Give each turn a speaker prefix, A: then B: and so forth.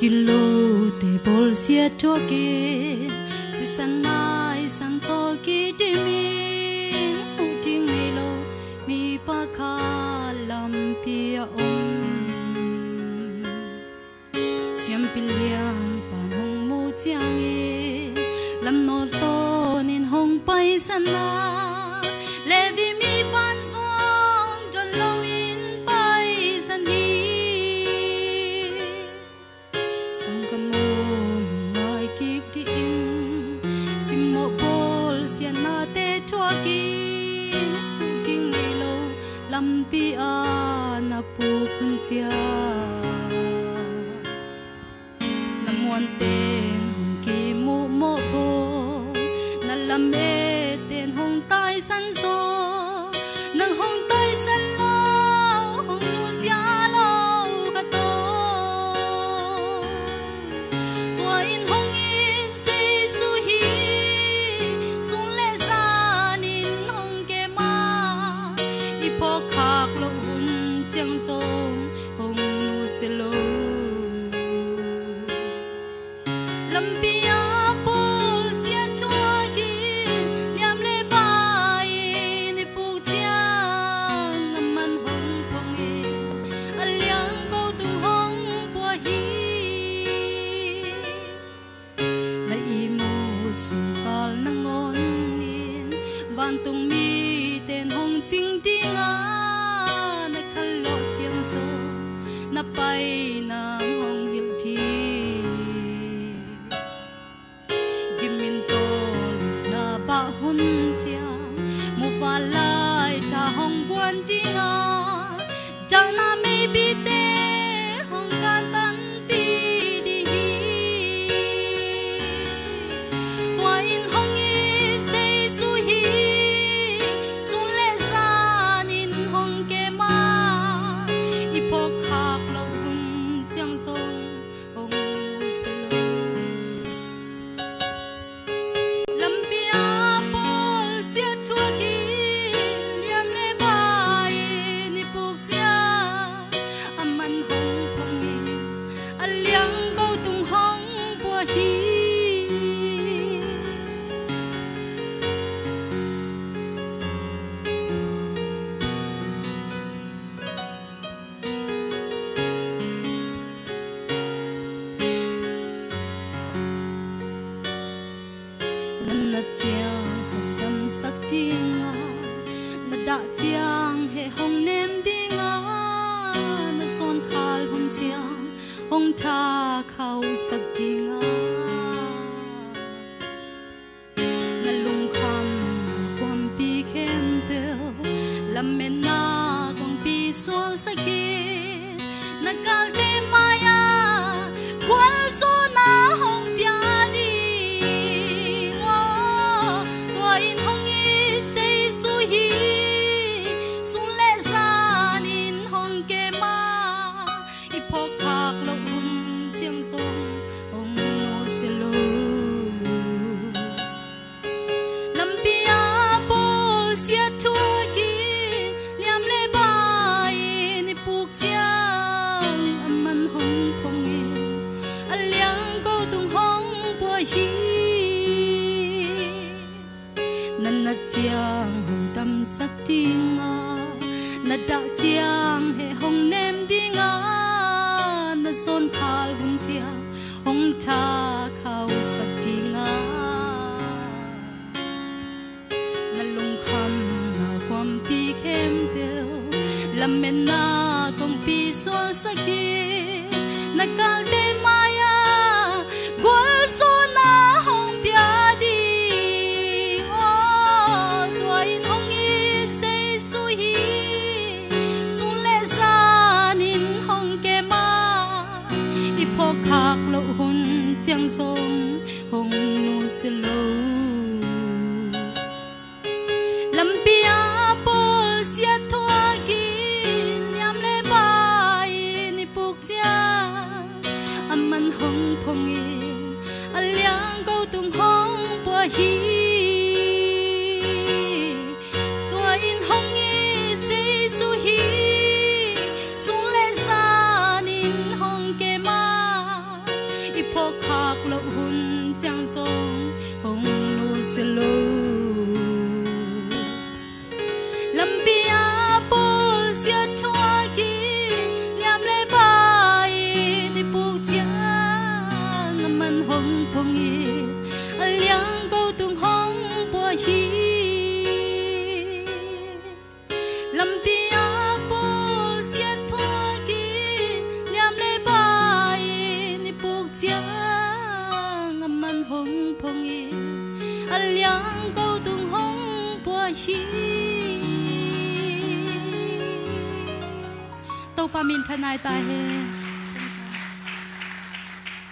A: kilo te bol sia toke si sanai san to ki dimin uting nelo mi pa khalam pia siam pilian pan hong mu chiang e lam no to nin hong pai sana levi mi pan song don lo in pai san hi sang kamo ngai kik di in simmo bol sian na te thua ki ting nei lo lam pi a na pu khun chia namon ten hong ki mu mo bo na lam e ten hong tai san so nang hong tai san lo hong nu sia lo ka to tua in hong in se su hi sun le san in hong ke ma i po khak lo hun chiang song hong nu se lo lam pia bol sia tua ki liam le bai ni pu chiang man hong phong e aliang ko tung hong po hi na i mo sung kal na ngon nin ban tung mi ten hong ching tinga na khal lo chiang so na pai na hong hil thi gimin to na ba hun chia mu fa lai ta hong quan tinga ta na me bi te hong kan tan pi di hi tua in hong i se su hi sun le san in hong ke ma i po khak lo hun chiang song hong se lo lam pia bol sia thua ki liam le bai ni puk chia aman hong phong ni aliang ko tung hong po hi na chiang hong dam sak tinga na da chiang he hong nem dinga na son khal hong chiang hong tha khau sak tinga na lung kham kwam pi kem pel lam men na kong pi so saki na kal te maya kwal so na hong pya di ngo tua in hong i se su hi sun le san in hong ke ma i po khak lo hun chiang song hong no se lo lam pia bol sia thua ki liam le bai ni puk chiang aman hong phong e aliang ko tung hong po hi nan na chiang hong dam sak tinga na da chiang he hong nem dinga na son khal hun chiang hong tha khau sak tinga na lung kham na kwam pi kem pel lam men na kong pi so saki na kal te maya gol so na hong pya di ngo tua in hong i se su hi sun le san in hong ke ma i po khak lo hun chiang song hong nu se lo lam pia bol sia thua ki liam le bai ni puk chia aman hong phong e aliang ko tung hong po hi tua in hong i se su hi sun le san in hong ke ma 破卡落hun江松红路是路。lâm bia bol sia chua ki liam le bai ni pu chia ngaman hong phong yi liang go tung hong po hi lâm bia bol sia chua ki liam le bai ni pu chia ngaman hong phong yi liang go tung hong po hi tàu pa min thanai tai he